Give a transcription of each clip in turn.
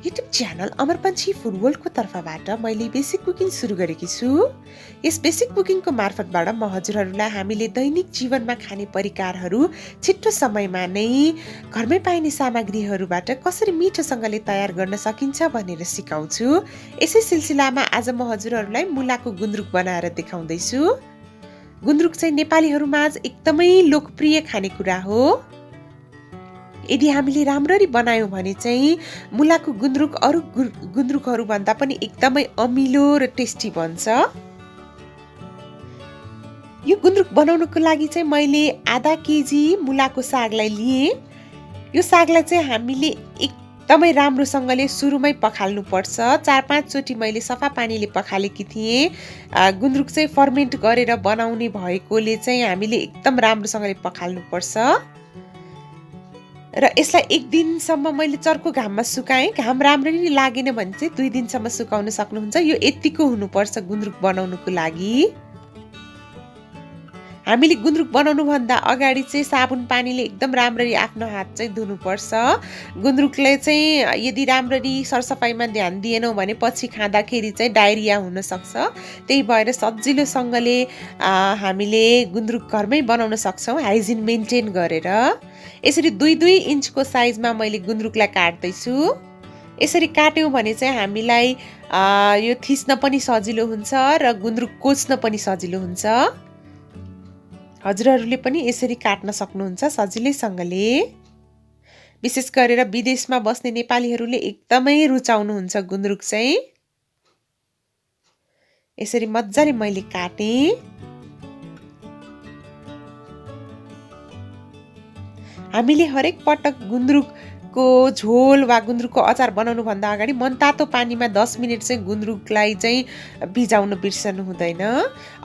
YouTube channel अमर पंछी food world को तर्फबाट मैले बेसिक कुकिङ सुरु गरेकी छु। यस बेसिक कुकिङको मार्फतबाट म हजुरहरूलाई हामीले दैनिक जीवनमा खाने परिकारहरू छिट्टो समयमा नै घरमै पाइने सामग्रीहरूबाट कसरी मिठोसँगले तयार गर्न सकिन्छ भनेर सिकाउँछु। यसै सिलसिलामा आज म हजुरहरूलाई मुलाको गुन्द्रुक बनाएर देखाउँदै छु। गुन्द्रुक चाहिँ नेपालीहरूमा एकदमै लोकप्रिय खानेकुरा हो। यदि हामीले राम्ररी बनायौं भने चाहिँ मुलाको गुन्द्रुक अरु गुन्द्रुकहरू भन्दा पनि एकदमै अमिलो र टेस्टी बन्छ। यो गुन्द्रुक बनाउनको लागि चाहिँ मैले आधा केजी मुलाको सागलाई लिए। यो सागलाई चाहिँ हामीले एकदमै राम्रोसँगले सुरुमै पखाल्नु पर्छ। 4-5 चोटी मैले सफा पानीले पखालेकी थिएँ। गुन्द्रुक चाहिँ फर्मेन्ट गरेर बनाउने भएकोले चाहिँ हामीले एकदम राम्रोसँगले पखाल्नु पर्छ। र यसलाई 1 दिनसम्म मैले चर्को घाममा सुकाएँ। घाम राम्ररी लागेन भने चाहिँ 2 दिनसम्म सुकाउन सक्नुहुन्छ। यो यतिको हुनुपर्छ गुन्द्रुक बनाउनुको लागि। हामीले गुन्द्रुक बनाउनु भन्दा अगाडि चाहिँ साबुन पानीले एकदम राम्ररी आफ्नो हात चाहिँ धुनुपर्छ। गुन्द्रुकले चाहिँ यदि राम्ररी सरसफाइमा ध्यान दिएनौँ भने पछि खाँदाखेरि चाहिँ डायरिया हुन सक्छ। त्यही भएर सजिलोसँगले हामीले गुन्द्रुक घरमै बनाउन सक्छौँ हाइजिन मेन्टेन गरेर। यसरी 2-2 इन्चको साइजमा मैले गुन्द्रुकलाई काट्दैछु। यसरी काट्यौँ भने चाहिँ हामीलाई यो थिच्न पनि सजिलो हुन्छ र गुन्द्रुक कोच्न पनि सजिलो हुन्छ। हजुरहरूले पनि यसरी काट्न सक्नुहुन्छ सजिलैसँगले। विशेष गरेर विदेशमा बस्ने नेपालीहरूले एकदमै रुचाउनुहुन्छ गुन्द्रुक चाहिँ। यसरी मज्जाले मैले काटेँ। हामीले हरेक पटक गुन्द्रुकको झोल वा गुन्द्रुकको अचार बनाउनु भन्दा अगाडि मनतातो पानीमा 10 मिनेट चाहिँ गुन्द्रुकलाई चाहिँ भिजाउन बिर्सनु हुँदैन।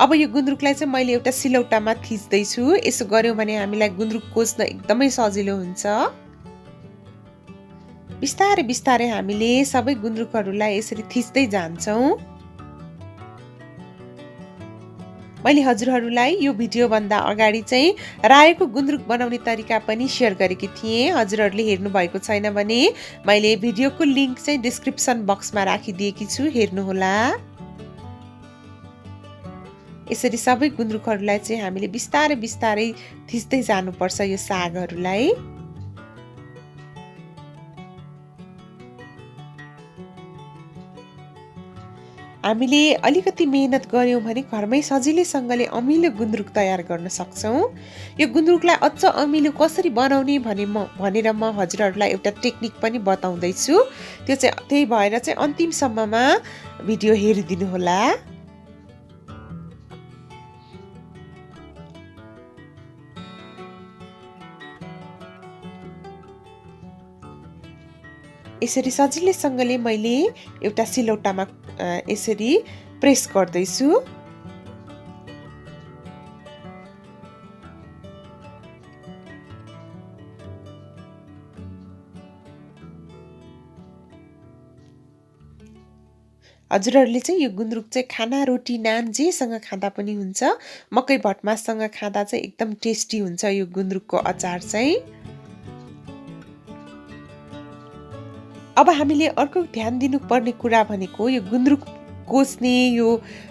अब यो गुन्द्रुकलाई चाहिँ मैले एउटा सिलौटामा थिच्दैछु। यसो गर्यौं भने हामीलाई गुन्द्रुक कोच्न एकदमै सजिलो हुन्छ। बिस्तारै बिस्तारै हामीले सबै गुन्द्रुकहरूलाई यसरी थिच्दै जान्छौँ। मैले हजुरहरूलाई यो भिडियो भन्दा अगाडि चाहिँ रायोको गुन्द्रुक बनाउने तरिका पनि सेयर गरेकी थिएँ। हजुरहरूले हेर्नु भएको छैन भने मैले भिडियोको लिंक चाहिँ डिस्क्रिप्सन बक्समा राखिदिएकी छु, हेर्नुहोला। यसरी सबै गुन्द्रुकहरूलाई चाहिँ हामीले बिस्तारै बिस्तारै थिच्दै जानुपर्छ यो सागहरूलाई। हामीले अलिकति मेहनत गर्यौं भने घरमै सजिलैसँगले अमिलो गुन्द्रुक तयार गर्न सक्छौं। यो गुन्द्रुकलाई अझ अमिलो कसरी बनाउने भनेर म हजुरहरूलाई एउटा टेक्निक पनि बताउँदै छु। त्यो चाहिँ त्यही भएर चाहिँ अन्तिमसम्ममा भिडियो हेरिदिनु होला। यसरी सजिलैसँगले मैले एउटा सिलौटामा यसरी प्रेस गर्दैछु। हजुरहरूले चाहिँ यो गुन्द्रुक चाहिँ खाना, रोटी, नान जेसँग खाँदा पनि हुन्छ। मकै भटमाससँग खाँदा चाहिँ एकदम टेस्टी हुन्छ यो गुन्द्रुकको अचार चाहिँ। अब हामीले अर्को ध्यान दिनुपर्ने कुरा भनेको यो गुन्द्रुक कोच्ने यो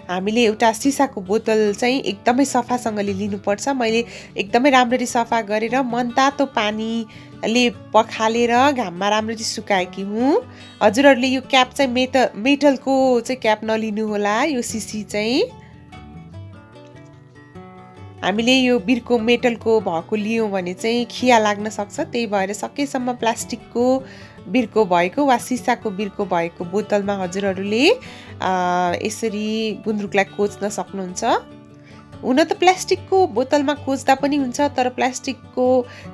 हामीले एउटा सिसाको बोतल चाहिँ एकदमै सफासँगले लिनुपर्छ। मैले एकदमै राम्ररी सफा गरेर मनतातो पानीले पखालेर घाममा राम्ररी सुकाएकी हुँ। हजुरहरूले यो क्याप चाहिँ मेटलको चाहिँ क्याप नलिनु होला। यो सिसी चाहिँ हामीले यो बिर्को मेटलको भएको लियौं भने चाहिँ खिया लाग्न सक्छ। त्यही भएर सकेसम्म प्लास्टिकको बिर्को भएको वा सिसाको बिर्को भएको बोतलमा हजुरहरूले यसरी गुन्द्रुकलाई कोच्न सक्नुहुन्छ। हुन त प्लास्टिकको बोतलमा कोच्दा पनि हुन्छ, तर प्लास्टिकको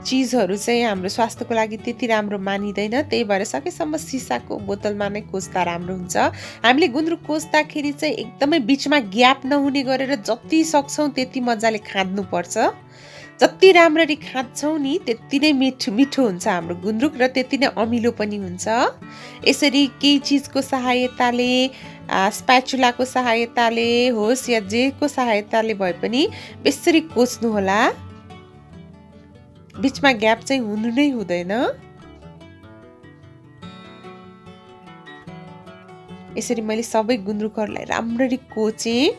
चिजहरू चाहिँ हाम्रो स्वास्थ्यको लागि त्यति राम्रो मानिदैन। त्यही भएर सकेसम्म सिसाको बोतलमा नै कोच्दा राम्रो हुन्छ। हामीले गुन्द्रुक कोच्दाखेरि चाहिँ एकदमै बीचमा ग्याप नहुने गरेर जति सक्छौं त्यति मजाले खाँद्नु पर्छ। जति राम्ररी खान्छौं नि त्यति नै मिठो हुन्छ हाम्रो गुन्द्रुक र त्यति नै अमिलो पनि हुन्छ। यसरी केही चीजको सहायताले, स्प्याचुलाको सहायताले होस् या जेको सहायताले भए पनि बेसरी कोच्नु होला। बीचमा ग्याप चाहिँ हुनु नै हुँदैन। यसरी मैले सबै गुन्द्रुकहरूलाई राम्ररी कोचेँ।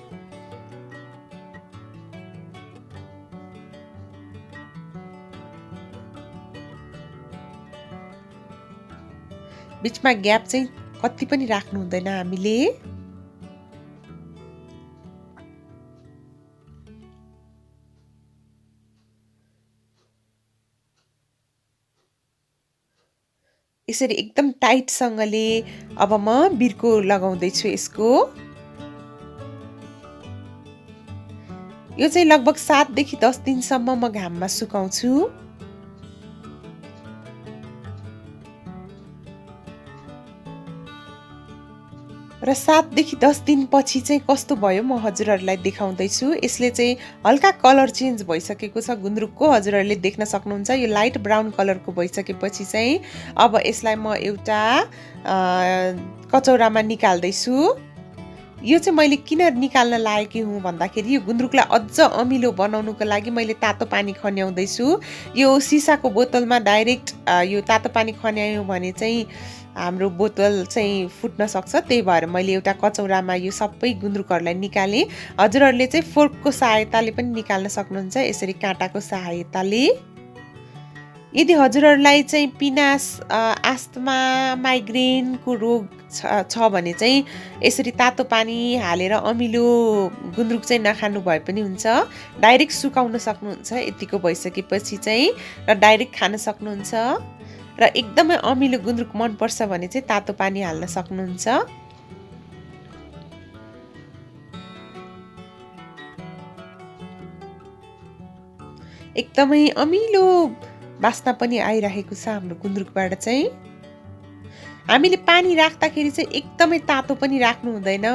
बीचमा ग्याप चाहिँ कति पनि राख्नु हुँदैन हामीले। यसरी एकदम टाइटसँगले अब म बिर्को लगाउँदैछु यसको। यो चाहिँ लगभग 7 देखि 10 दिनसम्म म घाममा सुकाउँछु। र 7 देखि 10 दिनपछि चाहिँ कस्तो भयो म हजुरहरूलाई देखाउँदैछु। यसले चाहिँ हल्का कलर चेन्ज भइसकेको छ गुन्द्रुकको, हजुरहरूले देख्न सक्नुहुन्छ। यो लाइट ब्राउन कलरको भइसकेपछि चाहिँ अब यसलाई म एउटा कचौरामा निकाल्दैछु। यो चाहिँ मैले किन निकाल्न लागेकी हुँ भन्दाखेरि यो गुन्द्रुकलाई अझ अमिलो बनाउनुको लागि मैले तातो पानी खन्याउँदैछु। यो सिसाको बोतलमा डाइरेक्ट यो तातो पानी खन्यायौँ भने चाहिँ हाम्रो बोतल चाहिँ फुट्न सक्छ। त्यही भएर मैले एउटा कचौरामा यो सबै गुन्द्रुकहरूलाई निकालेँ। हजुरहरूले चाहिँ फोर्कको सहायताले पनि निकाल्न सक्नुहुन्छ, यसरी काँटाको सहायताले। यदि हजुरहरूलाई चाहिँ पिनास, आस्थमा, माइग्रेनको रोग छ भने चाहिँ यसरी तातो पानी हालेर अमिलो गुन्द्रुक चाहिँ नखानु भए पनि हुन्छ। डाइरेक्ट सुकाउन सक्नुहुन्छ यतिको भइसकेपछि चाहिँ, र डाइरेक्ट खान सक्नुहुन्छ। र एकदमै अमिलो गुन्द्रुक मनपर्छ भने चाहिँ तातो पानी हाल्न सक्नुहुन्छ। एकदमै अमिलो बास्ना पनि आइरहेको छ हाम्रो गुन्द्रुकबाट चाहिँ। हामीले पानी राख्दाखेरि चाहिँ एकदमै तातो पनि राख्नु हुँदैन।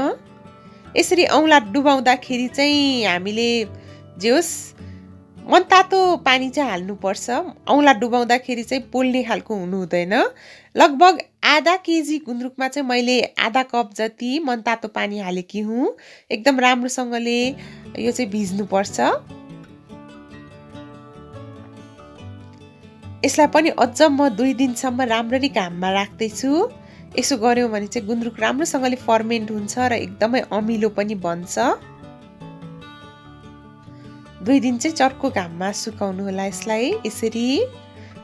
यसरी औँला डुबाउँदाखेरि चाहिँ हामीले जे होस् मनतातो पानी चाहिँ हाल्नुपर्छ। औँला डुबाउँदाखेरि चाहिँ पोल्ने खालको हुनु हुँदैन। लगभग आधा केजी गुन्द्रुकमा चाहिँ मैले आधा कप जति मनतातो पानी हालेकी हुँ। एकदम राम्रोसँगले यो चाहिँ भिज्नुपर्छ। यसलाई पनि अझ म 2 दिनसम्म राम्ररी घाममा राख्दैछु। यसो गर्यौँ भने चाहिँ गुन्द्रुक राम्रोसँगले फर्मेन्ट हुन्छ र एकदमै अमिलो पनि बन्छ। 2 दिन चाहिँ चर्को घाममा सुकाउनु होला यसलाई यसरी।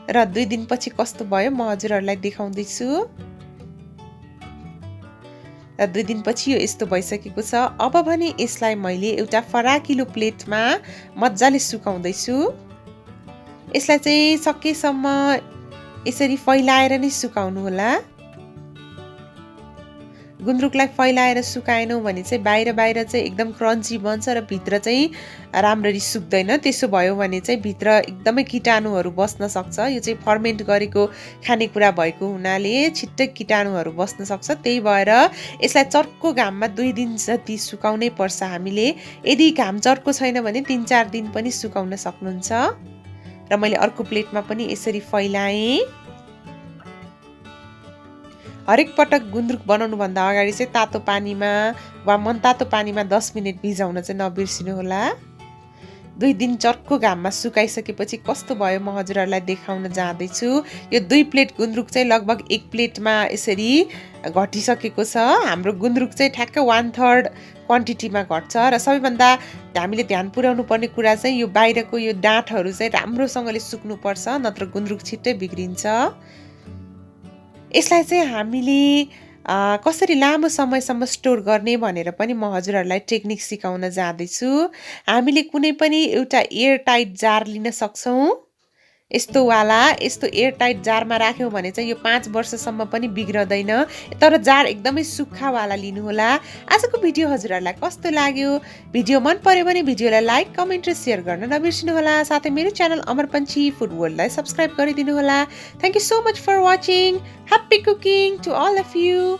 र 2 दिनपछि कस्तो भयो म हजुरहरूलाई देखाउँदैछु। र 2 दिनपछि यो यस्तो भइसकेको छ। अब भने यसलाई मैले एउटा फराकिलो प्लेटमा मजाले सुकाउँदैछु। यसलाई चाहिँ सकेसम्म यसरी फैलाएर नै सुकाउनु होला। गुन्द्रुकलाई फैलाएर सुकाएनौँ भने चाहिँ बाहिर चाहिँ एकदम क्रन्ची बन्छ र भित्र चाहिँ राम्ररी सुक्दैन। त्यसो भयो भने चाहिँ भित्र एकदमै कीटाणुहरू बस्न सक्छ। यो चाहिँ फर्मेन्ट गरेको खानेकुरा भएको हुनाले छिट्टै कीटाणुहरू बस्न सक्छ। त्यही भएर यसलाई चर्को घाममा 2 दिन जति सुकाउनै पर्छ हामीले। यदि घाम चर्को छैन भने 3-4 दिन पनि सुकाउन सक्नुहुन्छ। र मैले अर्को प्लेटमा पनि यसरी फैलाएँ। हरेक पटक गुन्द्रुक बनाउनु भन्दा अगाडि चाहिँ तातो पानीमा वा मनतातो पानीमा 10 मिनेट भिजाउन चाहिँ नबिर्सिनु होला। 2 दिन चर्को घाममा सुकाइसकेपछि कस्तो भयो म हजुरहरूलाई देखाउन जाँदैछु। यो 2 प्लेट गुन्द्रुक चाहिँ लगभग 1 प्लेटमा यसरी घटिसकेको छ। हाम्रो गुन्द्रुक चाहिँ ठ्याक्क 1/3 क्वान्टिटीमा घट्छ। र सबैभन्दा हामीले ध्यान पुर्याउनु पर्ने कुरा चाहिँ यो बाहिरको यो डाँठहरू चाहिँ राम्रोसँगले सुक्नुपर्छ, नत्र गुन्द्रुक छिट्टै बिग्रिन्छ। यसलाई चाहिँ हामीले कसरी लामो समयसम्म स्टोर गर्ने भनेर पनि म हजुरहरूलाई टेक्निक सिकाउन जाँदैछु। हामीले कुनै पनि एउटा एयर टाइट जार लिन सक्छौँ। यस्तो एयर टाइट जारमा राख्यौँ भने चाहिँ यो 5 वर्षसम्म पनि बिग्रदैन। तर जार एकदमै सुक्खावाला लिनुहोला। आजको भिडियो हजुरहरूलाई कस्तो लाग्यो? भिडियो मन पर्यो भने भिडियोलाई लाइक, कमेन्ट र सेयर गर्न नबिर्सिनुहोला। साथै मेरो च्यानल अमर पन्छी फुड वर्ल्डलाई सब्स्क्राइब गरिदिनुहोला। Thank you so much for watching. Happy cooking to all of you.